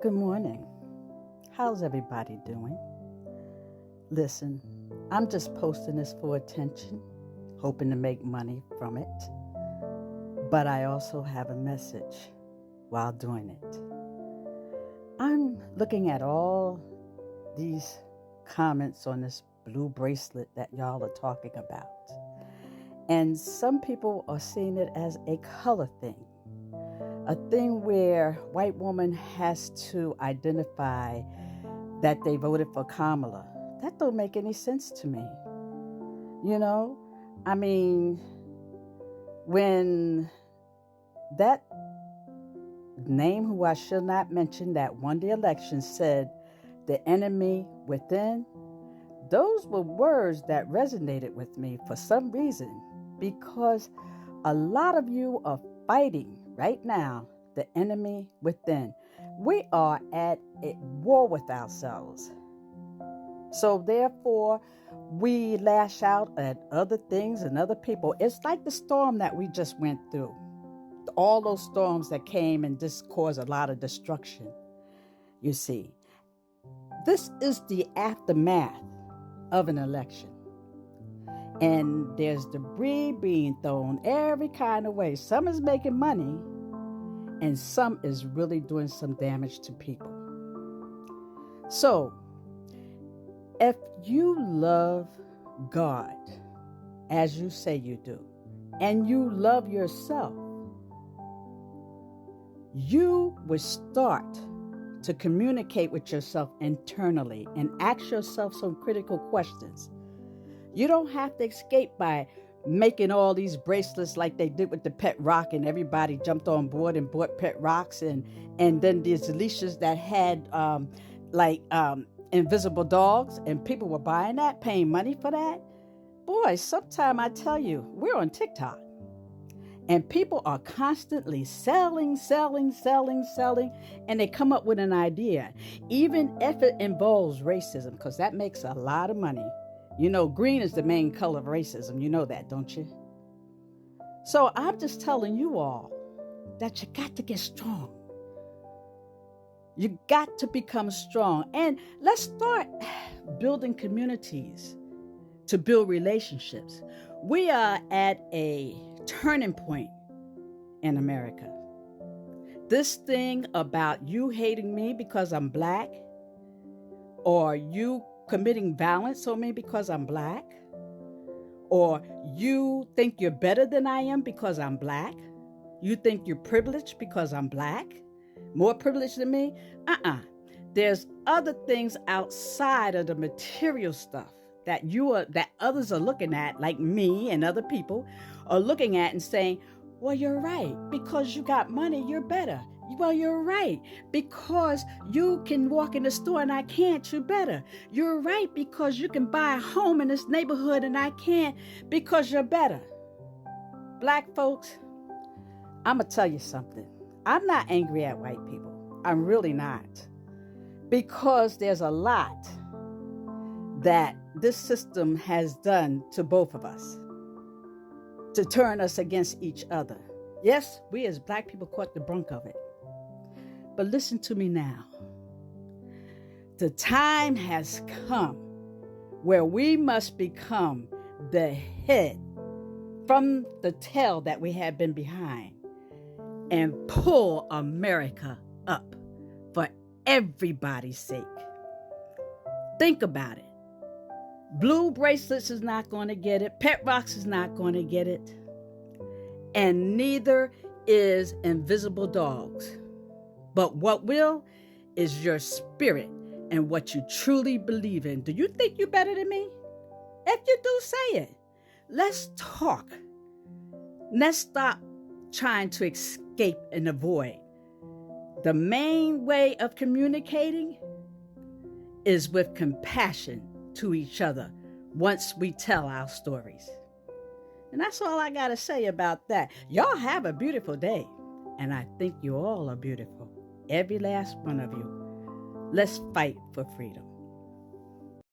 Good morning. How's everybody doing? Listen, I'm just posting this for attention, hoping to make money from it. But I also have a message while doing it. I'm looking at all these comments on this blue bracelet that y'all are talking about. And some people are seeing it as a color thing. A thing where white woman has to identify that they voted for Kamala. That don't make any sense to me. I mean, when that name, who I shall not mention, that won the election, said the enemy within, those were words that resonated with me for some reason, because a lot of you are fighting right now the enemy within. We are at a war with ourselves. So therefore, we lash out at other things and other people. It's like the storm that we just went through. All those storms that came and just caused a lot of destruction. You see, this is the aftermath of an election. And there's debris being thrown every kind of way. Some is making money, and some is really doing some damage to people. So, if you love God, as you say you do, and you love yourself, you will start to communicate with yourself internally and ask yourself some critical questions. You don't have to escape by making all these bracelets like they did with the pet rock, and everybody jumped on board and bought pet rocks, and then these leashes that had invisible dogs, and people were buying that, paying money for that. Boy, sometime I tell you, we're on TikTok, and people are constantly selling, and they come up with an idea, even if it involves racism, because that makes a lot of money. Green is the main color of racism. You know that, don't you? So I'm just telling you all that you got to get strong. You got to become strong. And let's start building communities to build relationships. We are at a turning point in America. This thing about you hating me because I'm black, or you committing violence on me because I'm black, or you think you're better than I am because I'm black, you think you're privileged because I'm black, more privileged than me. There's other things outside of the material stuff that others are looking at, like me and other people are looking at and saying, well, you're right, because you got money, you're better. Well, you're right, because you can walk in the store and I can't, you're better. You're right, because you can buy a home in this neighborhood and I can't, because you're better. Black folks, I'm going to tell you something. I'm not angry at white people. I'm really not. Because there's a lot that this system has done to both of us to turn us against each other. Yes, we as black people caught the brunt of it. But listen to me now. The time has come where we must become the head from the tail that we have been behind and pull America up for everybody's sake. Think about it. Blue bracelets is not going to get it. Pet rocks is not going to get it. And neither is invisible dogs. But what will is your spirit and what you truly believe in. Do you think you're better than me? If you do, say it. Let's talk. Let's stop trying to escape and avoid. The main way of communicating is with compassion to each other once we tell our stories. And that's all I got to say about that. Y'all have a beautiful day. And I think you all are beautiful. Every last one of you. Let's fight for freedom.